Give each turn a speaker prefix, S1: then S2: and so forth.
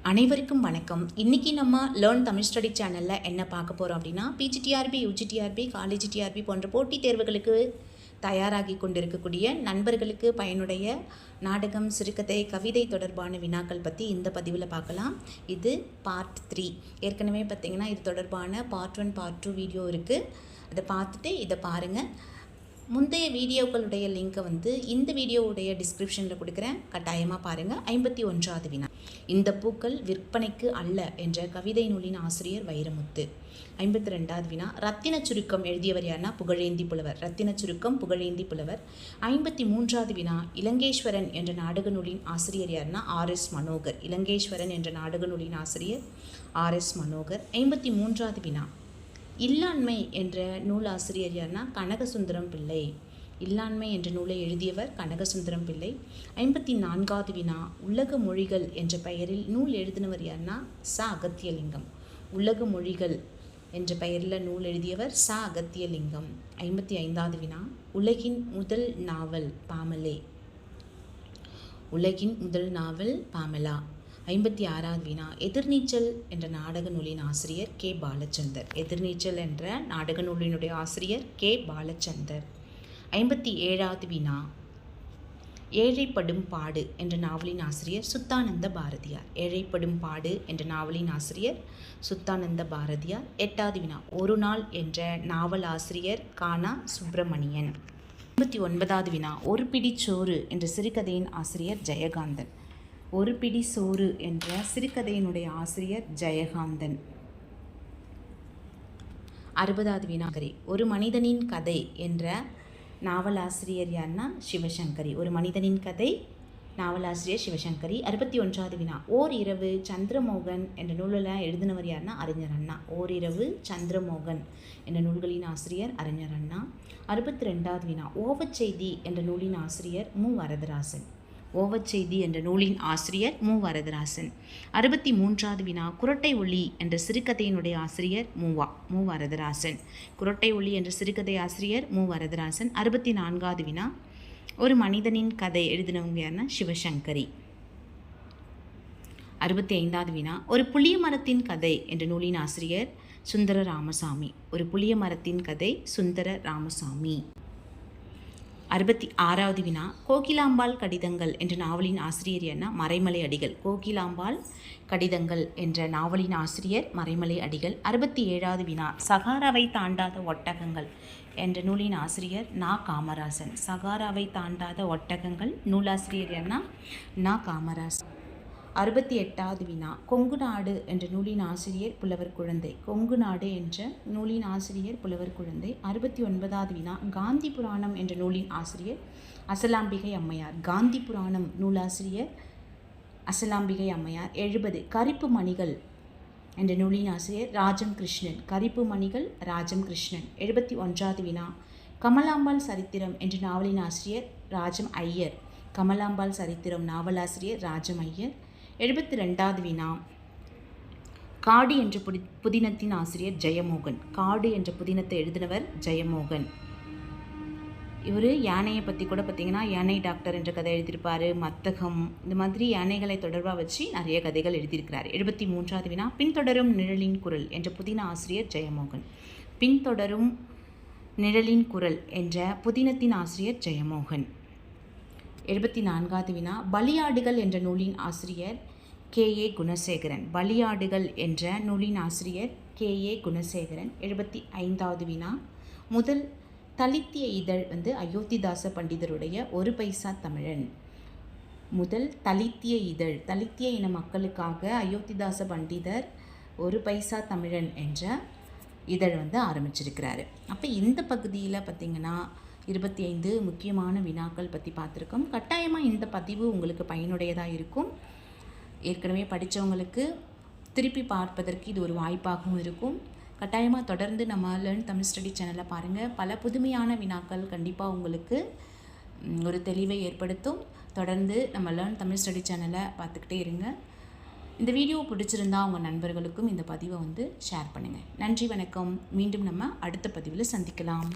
S1: அனைவருக்கும் வணக்கம். இன்றைக்கி நம்ம லேர்ன் தமிழ் ஸ்டடி சேனலில் என்ன பார்க்க போகிறோம் அப்படின்னா, பிஜிடிஆர்பி, யூஜிடிஆர்பி, காலேஜ் டிஆர்பி போன்ற போட்டித் தேர்வுகளுக்கு தயாராகி கொண்டிருக்கக்கூடிய நண்பர்களுக்கு பயனுடைய நாடகம், சிறுகதை, கவிதை தொடர்பான வினாக்கள் பற்றி இந்த பதிவில் பார்க்கலாம். இது பார்ட் 3. ஏற்கனவே பார்த்திங்கன்னா இது தொடர்பான பார்ட் 1, பார்ட் 2 வீடியோ இருக்குது. அதை பார்த்துட்டு இதை பாருங்கள். முந்தைய வீடியோக்களுடைய லிங்க்கை இந்த வீடியோவுடைய டிஸ்கிரிப்ஷனில் கொடுக்குறேன், கட்டாயமாக பாருங்கள். 51வது வினா, இந்த பூக்கள் விற்பனைக்கு அல்ல என்ற கவிதை நூலின் ஆசிரியர் வைரமுத்து. 52வது வினா, ரத்தின சுருக்கம் எழுதியவர் யாருன்னா புகழேந்தி புலவர். ரத்தின சுருக்கம் புகழேந்தி புலவர். 53வது வினா, இலங்கேஸ்வரன் என்ற நாடக நூலின் ஆசிரியர் யாருன்னா RS மனோகர். இலங்கேஸ்வரன் என்ற நாடக நூலின் ஆசிரியர் RS மனோகர். 53வது வினா, இல்லாண்மை என்ற நூலாசிரியர் யார்னா கனகசுந்தரம் பிள்ளை. இல்லாண்மை என்ற நூலை எழுதியவர் கனகசுந்தரம் பிள்ளை. 54வது வினா, உலக மொழிகள் என்ற பெயரில் நூல் எழுதினவர் யார்னா அகத்தியலிங்கம். உலக மொழிகள் என்ற பெயரில் நூல் எழுதியவர் அகத்தியலிங்கம். 55வது வினா, உலகின் முதல் நாவல் பாமலே. உலகின் முதல் நாவல் பாமலா. 56வது வினா, எதிர்நீச்சல் என்ற நாடக நூலின் ஆசிரியர் கே பாலச்சந்தர். எதிர்நீச்சல் என்ற நாடக நூலினுடைய ஆசிரியர் கே பாலச்சந்தர். 57வது வினா, ஏழைப்படும் பாடு என்ற நாவலின் ஆசிரியர் சுத்தானந்த பாரதியார். ஏழைப்படும் பாடு என்ற நாவலின் ஆசிரியர் சுத்தானந்த பாரதியார். 8வது வினா, ஒரு நாள் என்ற நாவல் ஆசிரியர் கானா சுப்பிரமணியன். 59வது வினா, ஒரு பிடி சோறு என்ற சிறுகதையின் ஆசிரியர் ஜெயகாந்தன். ஒரு பிடி சோறு என்ற சிறுகதையினுடைய ஆசிரியர் ஜெயகாந்தன். 60வது வினாகரி, ஒரு மனிதனின் கதை என்ற நாவலாசிரியர் யார்னா சிவசங்கரி. ஒரு மனிதனின் கதை நாவலாசிரியர் சிவசங்கரி. 61வது வினா, ஓர் இரவு சந்திரமோகன் என்ற நூலில் எழுதினவர் யார்னா அறிஞர் அண்ணா. ஓர் இரவு சந்திரமோகன் என்ற நூல்களின் ஆசிரியர் அறிஞர் அண்ணா. 62வது வினா, ஓவச்செய்தி என்ற நூலின் ஆசிரியர் மு வரதராசன். ஓவச்செய்தி என்ற நூலின் ஆசிரியர் மு வரதராசன். 63வது வினா, குரட்டை ஒளி என்ற சிறுகதையினுடைய ஆசிரியர் மு வரதராசன். குரட்டை ஒளி என்ற சிறுகதை ஆசிரியர் மு வரதராசன். 64வது வினா, ஒரு மனிதனின் கதை எழுதினவங்க யாருன்னா சிவசங்கரி. 65வது வினா, ஒரு புளிய மரத்தின் கதை என்ற நூலின் ஆசிரியர் சுந்தர ராமசாமி. ஒரு புளிய மரத்தின் கதை சுந்தர ராமசாமி. 66வது வினா, கோகிலாம்பாள் கடிதங்கள் என்ற நாவலின் ஆசிரியர் என்ன மறைமலை அடிகள். கோகிலாம்பாள் கடிதங்கள் என்ற நாவலின் ஆசிரியர் மறைமலை அடிகள். 67வது வினா, சகாராவை தாண்டாத ஒட்டகங்கள் என்ற நூலின் ஆசிரியர் நா காமராசன். சகாராவை தாண்டாத ஒட்டகங்கள் நூலாசிரியர் என்ன நா காமராசன். 68வது வினா, கொங்கு நாடு என்ற நூலின் ஆசிரியர் புலவர் குழந்தை. கொங்கு நாடு என்ற நூலின் ஆசிரியர் புலவர் குழந்தை. 69வது வினா, காந்தி புராணம் என்ற நூலின் ஆசிரியர் அசலாம்பிகை அம்மையார். காந்தி புராணம் நூலாசிரியர் அசலாம்பிகை அம்மையார். 70, கரிப்பு மணிகள் என்ற நூலின் ஆசிரியர் ராஜம் கிருஷ்ணன். கரிப்பு மணிகள் ராஜம் கிருஷ்ணன். 71வது வினா, கமலாம்பாள் சரித்திரம் என்ற நாவலின் ஆசிரியர் ராஜம் ஐயர். கமலாம்பாள் சரித்திரம் நாவலாசிரியர் ராஜம் ஐயர். 72வது வினா, காடு என்ற புதினத்தின் ஆசிரியர் ஜெயமோகன். காடு என்ற புதினத்தை எழுதினவர் ஜெயமோகன். இவர் யானையை பற்றி கூட பார்த்திங்கன்னா யானை டாக்டர் என்ற கதை எழுதியிருப்பார். மத்தகம், இந்த மாதிரி யானைகளை தொடர்பாக வச்சு நிறைய கதைகள் எழுதியிருக்கிறார். 73வது வினா, பின்தொடரும் நிழலின் குரல் என்ற புதின ஆசிரியர் ஜெயமோகன். பின்தொடரும் நிழலின் குரல் என்ற புதினத்தின் ஆசிரியர் ஜெயமோகன். 74வது வினா, பலியாடுகள் என்ற நூலின் ஆசிரியர் KA குணசேகரன். பலியாடுகள் என்ற நூலின் ஆசிரியர் KA குணசேகரன். 75வது வினா, முதல் தலித்திய இதழ் அயோத்திதாச பண்டிதருடைய ஒரு பைசா தமிழன். முதல் தலித்திய இதழ், தலித்திய இன மக்களுக்காக அயோத்திதாச பண்டிதர் ஒரு பைசா தமிழன் என்ற இதழ் ஆரம்பிச்சிருக்கிறாரு. அப்போ இந்த பகுதியில் பார்த்திங்கன்னா 25 முக்கியமான வினாக்கள் பற்றி பார்த்துருக்கோம். கட்டாயமாக இந்த பதிவு உங்களுக்கு பயனுடையதாக இருக்கும். ஏற்கனவே படித்தவங்களுக்கு திருப்பி பார்ப்பதற்கு இது ஒரு வாய்ப்பாகவும் இருக்கும். கட்டாயமாக தொடர்ந்து நம்ம லேர்ன் தமிழ் ஸ்டடி சேனலை பாருங்கள். பல புதுமையான வினாக்கள் கண்டிப்பாக உங்களுக்கு ஒரு தெளிவை ஏற்படுத்தும். தொடர்ந்து நம்ம லேர்ன் தமிழ் ஸ்டடி சேனலை பார்த்துக்கிட்டே இருங்க. இந்த வீடியோ பிடிச்சிருந்தால் உங்கள் நண்பர்களுக்கும் இந்த பதிவை ஷேர் பண்ணுங்கள். நன்றி, வணக்கம். மீண்டும் நம்ம அடுத்த பதிவில் சந்திக்கலாம்.